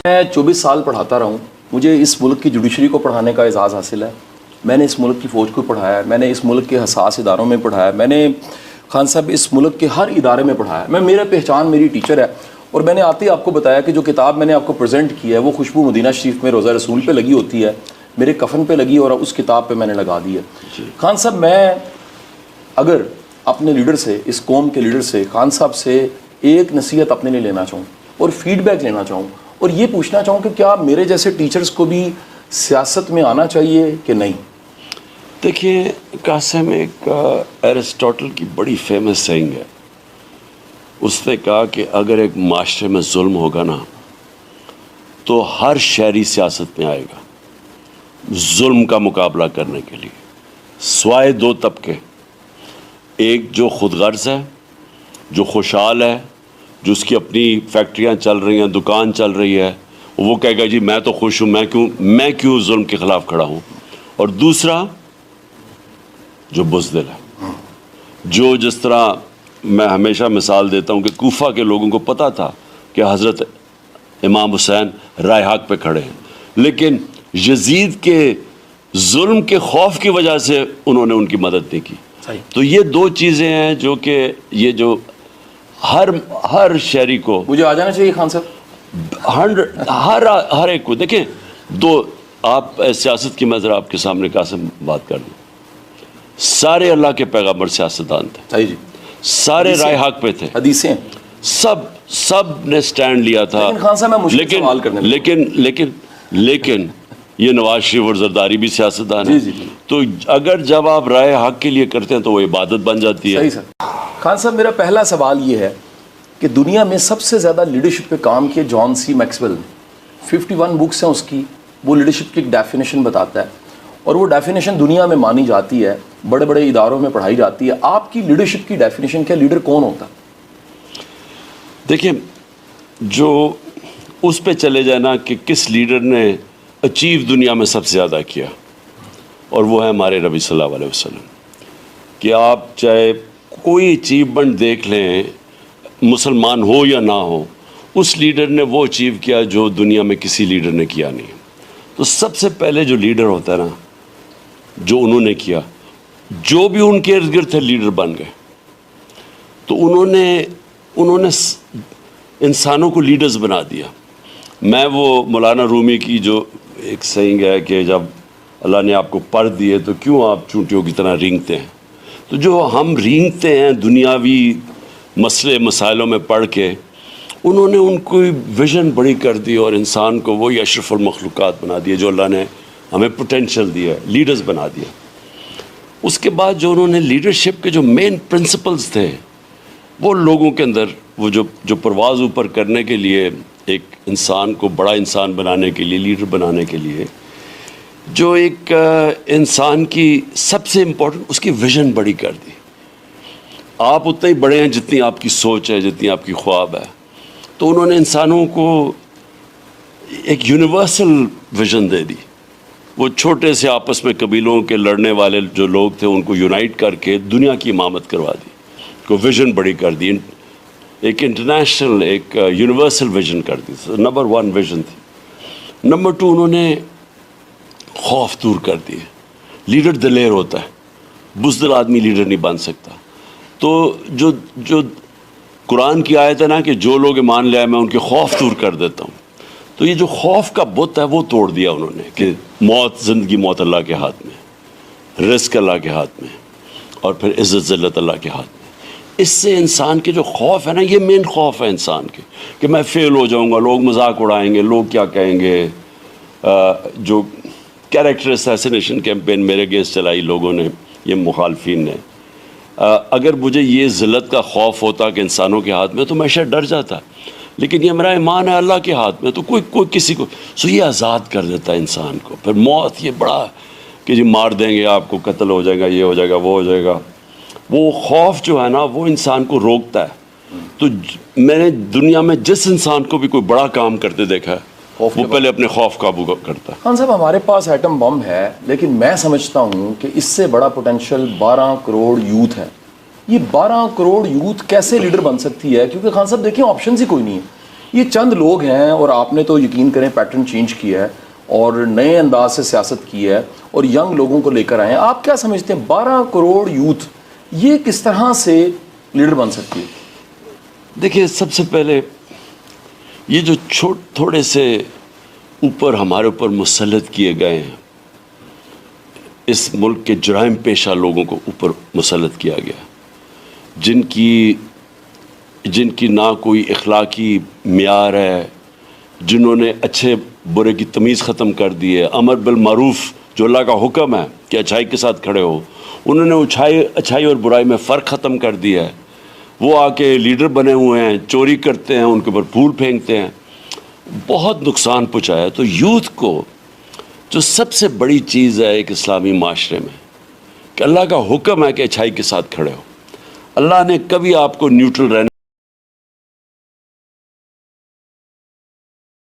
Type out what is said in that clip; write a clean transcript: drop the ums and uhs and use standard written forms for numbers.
میں 24 سال پڑھاتا رہا ہوں. مجھے اس ملک کی جوڈیشری کو پڑھانے کا اعزاز حاصل ہے. میں نے اس ملک کی فوج کو پڑھایا ہے, میں نے اس ملک کے حساس اداروں میں پڑھایا ہے, میں نے خان صاحب اس ملک کے ہر ادارے میں پڑھایا ہے. میرا پہچان میری ٹیچر ہے. اور میں نے آتے ہی آپ کو بتایا کہ جو کتاب میں نے آپ کو پریزنٹ کی ہے وہ خوشبو مدینہ شریف میں روضہ رسول پہ لگی ہوتی ہے, میرے کفن پہ لگی اور اس کتاب پہ میں نے لگا دی ہے. خان صاحب میں اگر اپنے لیڈر سے, اس قوم کے لیڈر سے, خان صاحب سے ایک نصیحت اپنے لیے لینا چاہوں اور فیڈ بیک لینا چاہوں اور یہ پوچھنا چاہوں کہ کیا میرے جیسے ٹیچرز کو بھی سیاست میں آنا چاہیے کہ نہیں؟ دیکھیے قاسم, ایک ایرسٹوٹل کی بڑی فیمس سینگ ہے. اس نے کہا کہ اگر ایک معاشرے میں ظلم ہوگا نا تو ہر شہری سیاست میں آئے گا ظلم کا مقابلہ کرنے کے لیے, سوائے دو طبقے. ایک جو خود غرض ہے, جو خوشحال ہے, جو اس کی اپنی فیکٹریاں چل رہی ہیں, دکان چل رہی ہے, وہ کہے گا جی میں تو خوش ہوں, میں کیوں ظلم کے خلاف کھڑا ہوں. اور دوسرا جو بزدل ہے, جو جس طرح میں ہمیشہ مثال دیتا ہوں کہ کوفہ کے لوگوں کو پتہ تھا کہ حضرت امام حسین رائے حق پہ کھڑے ہیں, لیکن یزید کے ظلم کے خوف کی وجہ سے انہوں نے ان کی مدد نہیں کی. تو یہ دو چیزیں ہیں جو کہ یہ جو ہر شہری کو مجھے آ جانا چاہیے خان صاحب, ہر ایک کو. دیکھیں دو, آپ سیاست کی میں ذرا آپ کے سامنے قاسم بات کر دوں. سارے اللہ کے پیغمبر سیاستدان تھے, صحیح جی, سارے رائے حق پہ تھے, حدیثیں سب نے سٹینڈ لیا تھا. لیکن خان صاحب میں مشکل سوال کرنے لیکن یہ نواز شریف اور زرداری بھی سیاستدان ہیں. تو اگر جب آپ رائے حق کے لیے کرتے ہیں تو وہ عبادت بن جاتی ہے. صحیح سر. خان صاحب میرا پہلا سوال یہ ہے کہ دنیا میں سب سے زیادہ لیڈرشپ پہ کام کیے جان سی میکسویل, 51 بکس ہیں اس کی, وہ لیڈرشپ کی ایک ڈیفینیشن بتاتا ہے اور وہ ڈیفینیشن دنیا میں مانی جاتی ہے, بڑے بڑے اداروں میں پڑھائی جاتی ہے. آپ کی لیڈرشپ کی ڈیفینیشن کیا, لیڈر کون ہوتا؟ دیکھیں جو اس پہ چلے جانا کہ کس لیڈر نے اچیو دنیا میں سب سے زیادہ کیا, اور وہ ہے ہمارے نبی صلی اللہ علیہ وسلم. کہ آپ چاہے کوئی اچیومنٹ دیکھ لیں, مسلمان ہو یا نہ ہو, اس لیڈر نے وہ اچیو کیا جو دنیا میں کسی لیڈر نے کیا نہیں. تو سب سے پہلے جو لیڈر ہوتا ہے نا, جو انہوں نے کیا, جو بھی ان کے ارد گرد تھے لیڈر بن گئے. تو انہوں نے انسانوں کو لیڈرز بنا دیا. میں وہ مولانا رومی کی جو ایک سینگ ہے کہ جب اللہ نے آپ کو پر دیے تو کیوں آپ چونٹیوں کی طرح رینگتے ہیں. تو جو ہم رینگتے ہیں دنیاوی مسائلوں میں پڑھ کے, انہوں نے ان کو ویژن بڑی کر دی اور انسان کو وہی اشرف المخلوقات بنا دیا جو اللہ نے ہمیں پوٹینشیل دیا, لیڈرز بنا دیا. اس کے بعد جو انہوں نے لیڈرشپ کے جو مین پرنسپلز تھے وہ لوگوں کے اندر, وہ جو پرواز اوپر کرنے کے لیے, ایک انسان کو بڑا انسان بنانے کے لیے, لیڈر بنانے کے لیے, جو ایک انسان کی سب سے امپورٹنٹ اس کی ویژن بڑی کر دی. آپ اتنے ہی بڑے ہیں جتنی آپ کی سوچ ہے, جتنی آپ کی خواب ہے. تو انہوں نے انسانوں کو ایک یونیورسل ویژن دے دی. وہ چھوٹے سے آپس میں قبیلوں کے لڑنے والے جو لوگ تھے ان کو یونائٹ کر کے دنیا کی امامت کروا دی, کو ویژن بڑی کر دی, ایک انٹرنیشنل ایک یونیورسل ویژن کر دی. نمبر 1 ویژن تھی. نمبر 2 انہوں نے خوف دور کر دیے. لیڈر دلیر ہوتا ہے, بزدل آدمی لیڈر نہیں بن سکتا. تو جو قرآن کی آیت ہے نا کہ جو لوگ ایمان لے آئے میں ان کے خوف دور کر دیتا ہوں. تو یہ جو خوف کا بت ہے وہ توڑ دیا انہوں نے کہ زندگی موت اللہ کے ہاتھ میں, رزق اللہ کے ہاتھ میں, اور پھر عزت ذلت اللہ کے ہاتھ میں. اس سے انسان کے جو خوف ہے نا, یہ مین خوف ہے انسان کے کہ میں فیل ہو جاؤں گا, لوگ مذاق اڑائیں گے, لوگ کیا کہیں گے. جو کیریکٹر اسیسینیشن کیمپین میرے اگینسٹ چلائی لوگوں نے, یہ مخالفین نے, اگر مجھے یہ ذلت کا خوف ہوتا کہ انسانوں کے ہاتھ میں تو میں شاید ڈر جاتا. لیکن یہ میرا ایمان ہے اللہ کے ہاتھ میں, تو کوئی کسی کو یہ آزاد کر دیتا ہے انسان کو. پھر موت یہ بڑا کہ جی مار دیں گے آپ کو, قتل ہو جائے گا, یہ ہو جائے گا, وہ ہو جائے گا. وہ خوف جو ہے نا وہ انسان کو روکتا ہے. تو میں نے دنیا میں جس انسان کو بھی کوئی بڑا کام کرتے دیکھا ہے وہ پہلے اپنے خوف قابو کرتا ہے. خان صاحب ہمارے پاس ایٹم بم ہے, لیکن میں سمجھتا ہوں کہ اس سے بڑا پوٹینشیل 12 کروڑ یوتھ ہے. یہ 12 کروڑ یوتھ کیسے لیڈر بن سکتی ہے؟ کیونکہ خان صاحب دیکھیں آپشنز ہی کوئی نہیں ہے. یہ چند لوگ ہیں اور آپ نے تو یقین کریں پیٹرن چینج کیا ہے اور نئے انداز سے سیاست کی ہے اور ینگ لوگوں کو لے کر آئے ہیں. آپ کیا سمجھتے ہیں 12 کروڑ یوتھ یہ کس طرح سے لیڈر بن سکتی ہے؟ دیکھیے سب سے پہلے یہ جو تھوڑے سے اوپر ہمارے اوپر مسلط کیے گئے ہیں، اس ملک کے جرائم پیشہ لوگوں کو اوپر مسلط کیا گیا، جن کی نہ کوئی اخلاقی معیار ہے، جنہوں نے اچھے برے کی تمیز ختم کر دی ہے، امر بالمعروف جو اللہ کا حکم ہے کہ اچھائی کے ساتھ کھڑے ہو، انہوں نے اچھائی اور برائی میں فرق ختم کر دیا ہے. وہ آ کے لیڈر بنے ہوئے ہیں، چوری کرتے ہیں، ان کے اوپر پھول پھینکتے ہیں، بہت نقصان پہنچایا. تو یوتھ کو جو سب سے بڑی چیز ہے ایک اسلامی معاشرے میں کہ اللہ کا حکم ہے کہ اچھائی کے ساتھ کھڑے ہو. اللہ نے کبھی آپ کو نیوٹرل رہنے